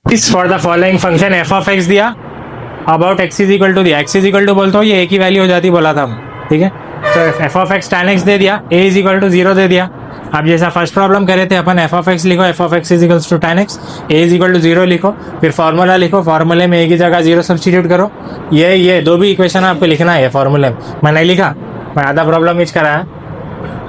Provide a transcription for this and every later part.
For the following function F of X दिया, about X is equal to दिया, X is equal to बोलते हो ये एक ही वैल्यू हो जाती बोला था हम, ठीक है। तो F of X tan X दे दिया, ए इज इक्वल टू 0 दे दिया। अब जैसा फर्स्ट प्रॉब्लम करे थे अपन, एफ ऑफ एक्स लिखो, F of x is equals to tan X, A is equal to 0 लिखो, फिर फार्मूला लिखो, फार्मूले में ए की जगह 0 सब्सटीट्यूट करो। ये दो भी इक्वेशन आपको लिखना है फार्मूले में, मैं नहीं लिखा, मैं आधा प्रॉब्लम इच कराया।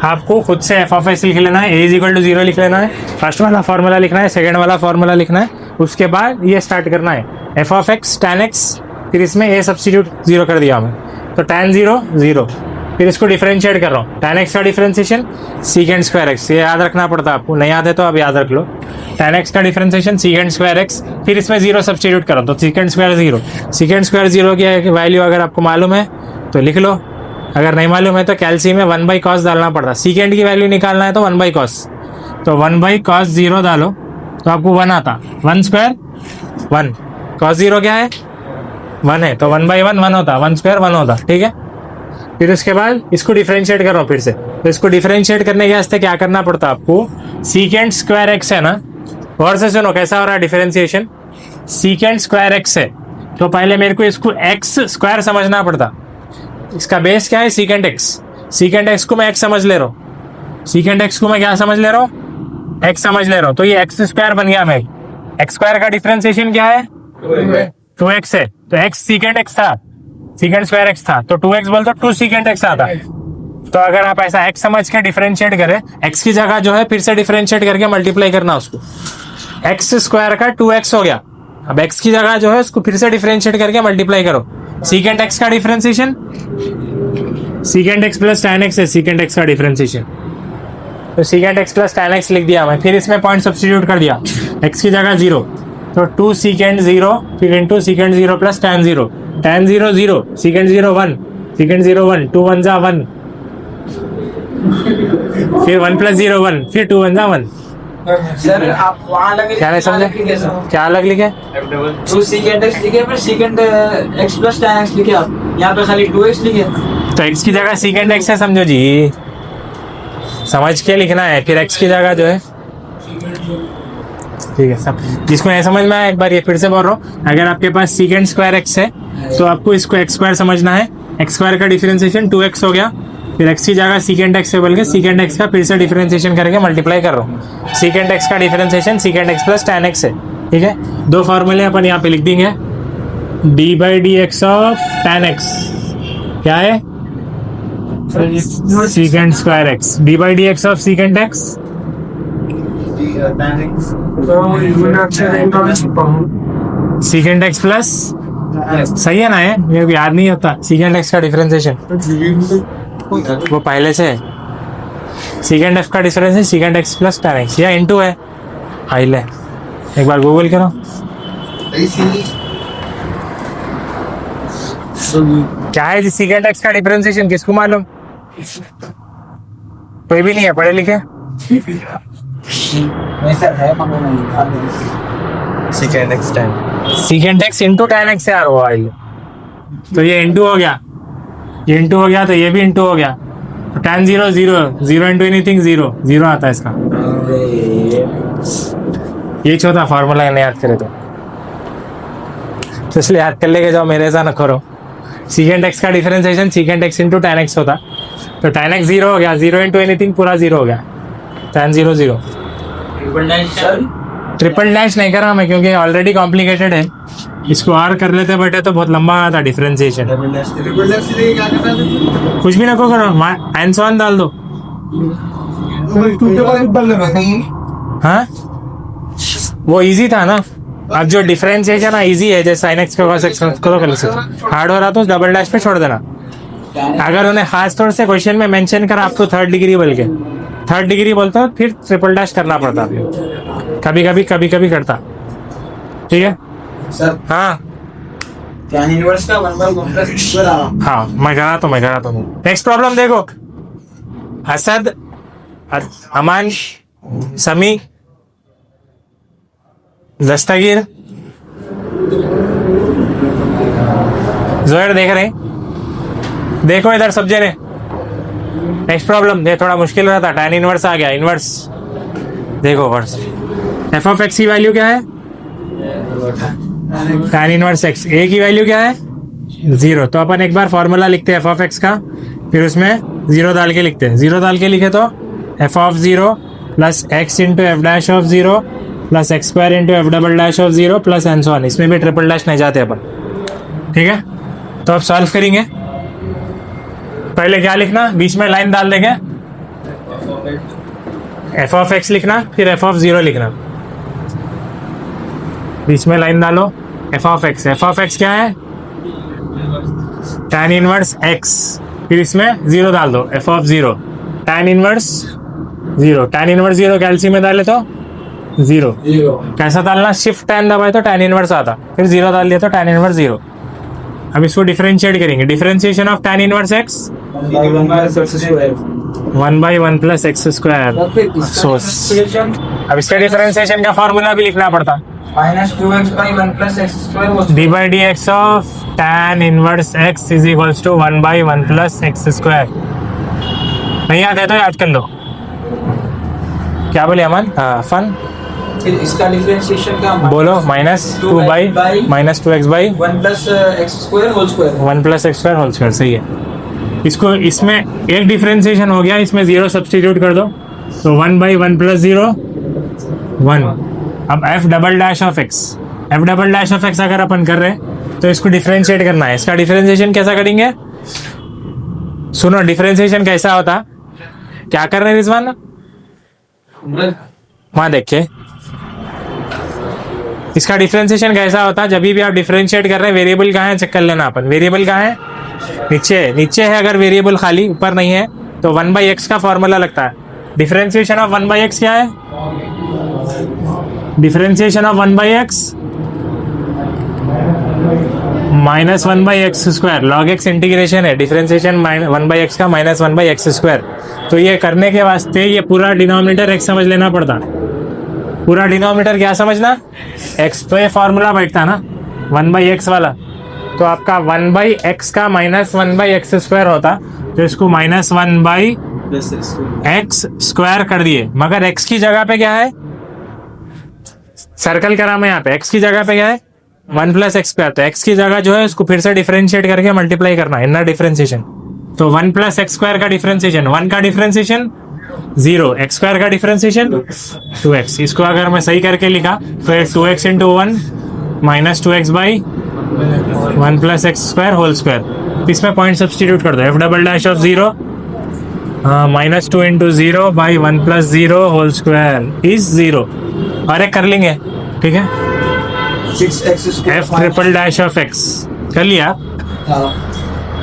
आपको खुद से एफ ऑफ एक्स लिख लेना है, ए इज इक्वल टू 0 लिख लेना है, फर्स्ट वाला फार्मूला लिखना है, सेकेंड वाला फार्मूला लिखना है, उसके बाद ये स्टार्ट करना है F of X tan x, फिर इसमें ए सब्सटीट्यूट 0 कर दिया मैं, तो tan 0 0, फिर इसको डिफरेंशिएट कर रहा हूँ, tan एक्स का डिफरेंशिएशन सीकेंड स्क्वायर एक्स, ये याद रखना पड़ता है आपको, नहीं याद है तो अब याद रख लो। tan एक्स का डिफरेंशिएशन सीकेंड स्क्वायर एक्स, फिर इसमें 0 सब्सटीट्यूट करो तो सीकेंड स्क्वायर 0, सीकेंड स्क्वायर 0 की वैल्यू अगर आपको मालूम है तो लिख लो, अगर नहीं मालूम है तो कैल्सी में 1/cos डालना पड़ता है, सीकेंड की वैल्यू निकालना है तो 1/cos, तो 1/cos 0 डालो तो आपको 1 आता, 1 स्क्वायर 1, cos 0 क्या है 1 है, तो 1/1 1 होता, 1 स्क्वायर 1 होता, ठीक है। फिर उसके बाद इसको डिफरेंशिएट करो फिर से, तो इसको डिफरेंशिएट करने के वास्ते क्या करना पड़ता है आपको, सीकेंड स्क्वायर एक्स है ना, और से सुनो कैसा हो रहा है डिफरेंशिएशन, सीकेंड स्क्वायर एक्स है तो पहले मेरे को इसको एक्स स्क्वायर समझना पड़ता, इसका बेस क्या है सीकेंड एक्स, सीकेंड एक्स को मैं एक्स समझ ले रहा हूँ, सीकेंड एक्स को मैं क्या समझ ले रहा हूँ, एक्स समझ ले रहा हूँ, तो ये एक्स स्क्वायर बन गया। मैं एक्स स्क्वायर का डिफरेंशिएशन क्या है 2x है, तो x सीकेंड एक्स था, सीकेंड स्क्वायर एक्स था, तो 2x बोलते 2 सीकेंड एक्स आता। तो अगर आप ऐसा x समझ के डिफरेंशिएट करें, x की जगह जो है फिर से डिफरेंशिएट करके मल्टीप्लाई करना उसको, x स्क्वायर का 2x हो गया, अब x की जगह जो है उसको फिर से डिफरेंशिएट करके मल्टीप्लाई करो, सीकेंड x का differentiation सीकेंड x plus tan x है, सीकेंड x का डिफरेंशिएशन, तो सीकेंड x प्लस tan x लिख दिया मैं, फिर इसमें पॉइंट सब्सटीट्यूट कर दिया, x की जगह 0, तो 2 सीकेंड 0 फिर इंटू सीकेंड 0 प्लस tan 0, tan 0 0, सीकेंड 0 1, सीकेंड 0 1, 2 1 जा 1, फिर 1 प्लस 0 1, फिर 2 1 जा 1। सर आप वहाँ लगे क्या नहीं समझे, क्या अलग लिखे, 2 सीकेंड एक्स लिखे, फिर सीकेंड एक्स प्लस tan एक्स लिखे, आप यहाँ पे खाली 2x लिखे, तो x की जगह सीकेंड x है, समझो जी, समझ के लिखना है, फिर x की जगह जो है, ठीक है। सब जिसको नहीं समझ में आया एक बार ये फिर से बोल रहा हूँ, अगर आपके पास सीकेंड स्क्वायर एक्स है तो आपको इसको एक्स स्क्वायर समझना है, एक्स स्क्वायर का डिफरेंशिएशन 2x हो गया, फिर एक्स की जगह सीकेंड एक्स है बोल के सीकेंड एक्स का फिर से डिफरेंशिएशन करके मल्टीप्लाई कर रहा हूँ, सीकेंड एक्स का differentiation सीकेंड x plus tan x है, ठीक है। दो फॉर्मूले अपन यहाँ पे लिख देंगे, d/dx ऑफ tan एक्स क्या है, secant square x, d/dx of सीकेंड x सीकेंड x plus, सही है ना, है मेरे को याद नहीं होता, सीकेंड एक्स का डिफरेंशिएशन वो पहले से है, सीकेंड एक्स का differentiation सीकेंड x plus tan x, या इनटू है, हाइल है, एक बार गूगल करो क्या है जी सीकेंड एक्स का डिफरेंशिएशन, किसको मालूम, कोई भी नहीं है पढ़े लिखे, सीकेंड x tan, सीकेंड x into tan x यार वो आई, तो ये इंटू हो गया, ये इंटू हो गया, तो ये भी इंटू हो गया, तो tan 0 0, 0 इंटू एनीथिंग 0 0 आता है इसका, ये चौथा फार्मूला नहीं याद करे तो इसलिए याद कर लेके जाओ, मेरे ऐसा न करो। सीकेंड एक्स का differentiation सीकेंड x into tan x होता, तो tan एक्स 0 हो गया, 0 इंटू एनीथिंग पूरा 0 हो गया, tan 0 0, ट्रिपल डैश नहीं कर रहा मैं क्योंकि ऑलरेडी कॉम्प्लिकेटेड है, इसको आर कर लेते बेटे तो बहुत लंबा आता डिफरेंशिएशन, कुछ भी ना को करो, एंड ऑन डाल दो, हाँ वो इजी था ना, अब जो डिफरेंशिएशन है इजी है, जैसे sin x का cos x को कर सकते, हार्ड हो रहा तो डबल डैश पे छोड़ देना, अगर उन्हें खास तौर से क्वेश्चन में मेंशन करा आपको थर्ड डिग्री बोल के, थर्ड डिग्री बोलता हो फिर ट्रिपल डैश करना पड़ता, कभी कभी करता, ठीक है सर। हाँ tan इनवर्स का 1/1 हाँ मैं करा तो नेक्स्ट प्रॉब्लम देखो, असद अमान समी दस्तगीर जोहर देख रहे हैं, देखो इधर सब जने, नेक्स्ट प्रॉब्लम ये थोड़ा मुश्किल रहा था, tan इनवर्स आ गया, इनवर्स देखो वर्स एफ ऑफ एक्स की वैल्यू क्या है tan इनवर्स x, a की वैल्यू क्या है 0। तो अपन एक बार फॉर्मूला लिखते हैं f(x) का, फिर उसमें 0 डाल के लिखते हैं। 0 डाल के लिखे तो f(0) plus x into f dash of 0 plus x square into f double dash of 0 plus and so on. इसमें भी ट्रिपल डैश नहीं जाते अपन, ठीक है। तो अब सॉल्व करेंगे। पहले क्या लिखना, बीच में लाइन डाल देंगे, f(x) लिखना, फिर f(0) लिखना, बीच में लाइन डालो, f(x). f(x) क्या है tan इनवर्स x, फिर इसमें 0 डाल दो, f(0) tan inverse 0, tan inverse 0 कैल्सी में डाले तो 0। कैसा डालना, शिफ्ट tan दबाए तो tan इनवर्स आता, फिर 0 डाल दिया तो tan इनवर्स 0। अब इसको डिफरेंशिएट करेंगे। Differentiation of tan inverse x 1/1 plus x square. अब इसका डिफरेंशिएशन का फॉर्मूला भी लिखना पड़ता, -2x/1 plus x square d by d x of tan inverse x is equals to 1/1 plus x square. नहीं याद है तो याद कर लो। क्या बोले अमन? फन फिर इसका डिफरेंशिएशन का बोलो, -2x/1 plus x square whole square. 1 plus x square whole square, सही है। इसको इसमें एक डिफरेंशिएशन हो गया, इसमें 0 सब्सटीट्यूट कर दो तो 1/1 प्लस 0 1। अब F double dash of x अगर अपन कर रहे हैं तो इसको डिफरेंशिएट करना है। इसका डिफरेंशिएशन कैसा करेंगे, सुनो डिफरेंशिएशन कैसा होता, क्या कर रहे हैं रिजवान, वहां देखिए। इसका डिफरेंशिएशन कैसा होता, जब भी आप डिफरेंशिएट कर रहे हैं वेरिएबल कहाँ है चेक कर लेना अपन। वेरिएबल कहाँ है, नीचे है। अगर वेरिएबल खाली ऊपर नहीं है तो 1/x का फॉर्मूला लगता है। डिफरेंशिएशन ऑफ 1/x क्या है, differentiation of 1/x -1/x square log x integration है। डिफरेंशिएशन 1/x का -1/x स्क्वायर। तो ये करने के वास्ते ये पूरा डिनोमिनेटर x समझ लेना पड़ता। पूरा डिनोमिनेटर क्या समझना, x, तो ये फॉर्मूला बैठता ना 1/x वाला, तो आपका 1/x का -1/x स्क्वायर होता, तो इसको -1/x स्क्वायर कर दिए। मगर x की जगह पे क्या है, सर्कल करा मैं यहाँ पे, x की जगह पे क्या है 1 प्लस एक्स स्क्वायर। तो x की जगह जो है उसको फिर से डिफरेंशिएट करके मल्टीप्लाई करना है, इनर डिफरेंशिएशन। तो 1 प्लस एक्स स्क्वायर का डिफरेंशिएशन 1 का डिफरेंशिएशन 0, एक्स स्क्वायर का डिफरेंशिएशन 2x। इसको अगर मैं सही करके लिखा तो 2x into 1 -2x/1 plus x square whole square. इसमें पॉइंट सब्सटीट्यूट कर दो, f double dash of 0 -2 into 0/1 plus 0 whole square is 0। और एक कर लेंगे, ठीक है, 6x f triple dash of x कर लिया।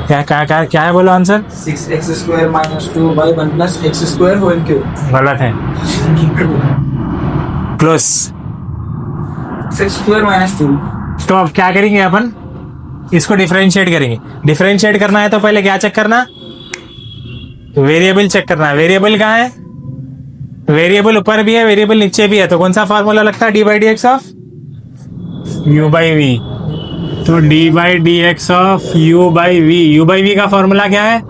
क्या है बोलो answer, 6x² -2/1 plus x square whole cube. गलत है, क्लोज। 6² -2। तो अब क्या करेंगे अपन, इसको डिफरेंशिएट करेंगे। डिफरेंशिएट करना है तो पहले क्या चेक करना, वेरिएबल चेक करना है। वेरिएबल कहाँ है, वेरिएबल ऊपर भी है, वेरिएबल नीचे भी है, तो कौन सा फॉर्मूला लगता है, d/dx ऑफ u/v। तो d/dx ऑफ u/v का फॉर्मूला क्या है,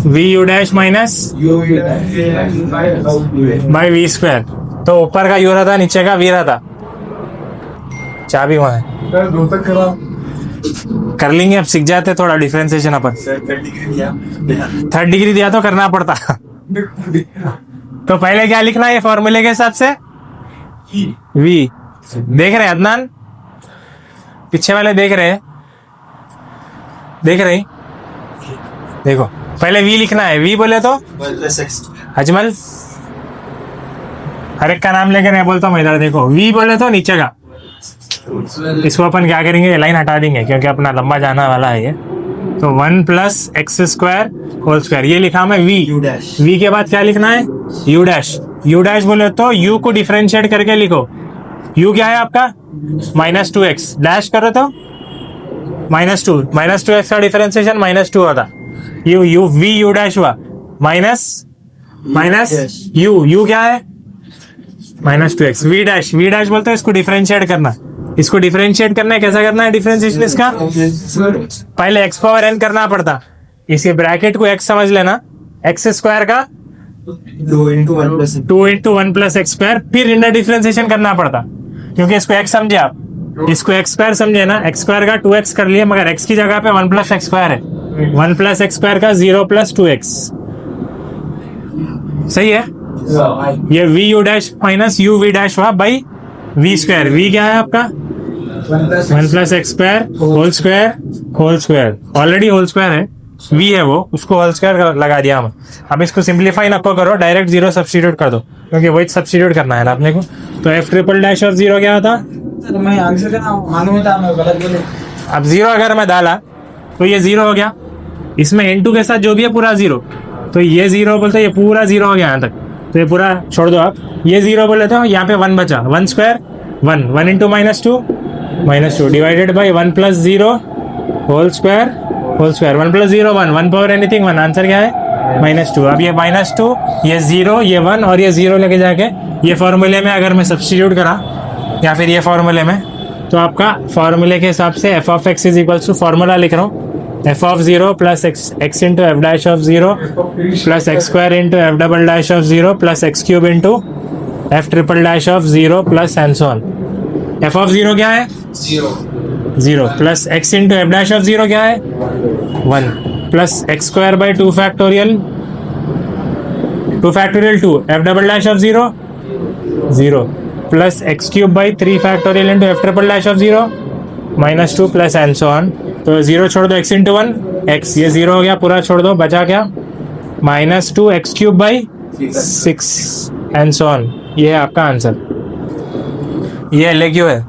vu dash minus by v square. तो ऊपर का u रहता, नीचे का v रहता। चाबी वहां है, कर लेंगे, अब सीख जाते थोड़ा डिफरेंशिएशन अपन। 3rd डिग्री दिया तो करना पड़ता। तो पहले क्या लिखना है ये फॉर्मूले के हिसाब से, v। देख रहे हैं अदनान, पीछे वाले देख रहे हैं, देखो पहले v लिखना है। v बोले तो अजमल, हर एक का नाम लेकर मैं बोलता हूँ इधर देखो, v बोले तो नीचे का। इसको अपन क्या करेंगे, लाइन हटा देंगे क्योंकि अपना लंबा जाना वाला है ये। तो 1 plus x square whole square, ये लिखा मैं v। v के बाद क्या लिखना है, u डैश बोले तो u को डिफरेंशिएट करके लिखो। u क्या है आपका -2x, डैश करो तो -2x का डिफरेंशिएशन -2 होता। u डैश हुआ माइनस u क्या है -2x। v डैश बोलते हैं इसको डिफरेंशिएट करना। इसको डिफरेंशिएट करना है, कैसा करना है डिफरेंशिएशन इसका, पहले x पावर n करना पड़ता। इसके ब्रैकेट को x समझ लेना, x स्क्वायर का 2 into 1 plus 2 into 1 plus x square, फिर इनर डिफरेंशिएशन करना पड़ता, क्योंकि इसको x समझे आप, इसको एक्स स्क्वायर समझे ना, एक्स स्क्वायर का 2x कर लिया, मगर x की जगह पे 1 प्लस एक्स स्क्वायर है, 1 प्लस एक्स स्क्वायर का 0 प्लस 2x, सही है। ये v u dash minus u v dash हुआ बाई वी स्क्वायर, वी क्या है आपका 1 plus x square whole square, already whole square है, वी है वो, उसको होल स्क्वायर लगा दिया हम। अब इसको सिंप्लीफाई नको करो, डायरेक्ट 0 सब्स्टिट्यूट कर दो, क्योंकि वही सब्स्टिट्यूट करना है ना अपने को। तो एफ ट्रिपल डैश ऑफ 0 क्या होता, मैं आंसर का मालूम था, मैं गलत बोले। अब 0 अगर मैं डाला तो ये 0 हो गया, इसमें इनटू के साथ जो भी है पूरा 0, तो ये 0 बोलते ये पूरा 0 हो गया यहाँ तक, तो ये पूरा छोड़ दो आप, ये 0 बोले तो यहाँ पे 1 बचा, 1 square 1 into -2 divided by 1 plus 0 whole square 1 plus 0 1 power anything 1, answer क्या है -2। अब ये -2 ये 0 ये 1 और ये 0 लेके जाके ये फॉर्मूले में अगर मैं सब्स्टिट्यूट करा या फिर ये फॉर्मूले में, तो आपका फॉर्मूले के हिसाब से f of x is equals to, formula लिख रहा हूँ, f of 0 plus x into f dash of 0 plus x square into f double dash of 0 plus x cube into f triple dash of 0 plus and so on. F of 0 क्या है 0 plus x into f dash of 0 क्या है 1 plus x square by 2 factorial 2 F double dash of 0 plus x cube by 3 factorial into f triple dash of 0 -2 plus and so on. तो 0 छोड़ दो, x into 1 x, ये 0 हो गया, पूरा छोड़ दो, बचा क्या -2 x cube by 6 and so on. ये है आपका आंसर, ये LAQ है।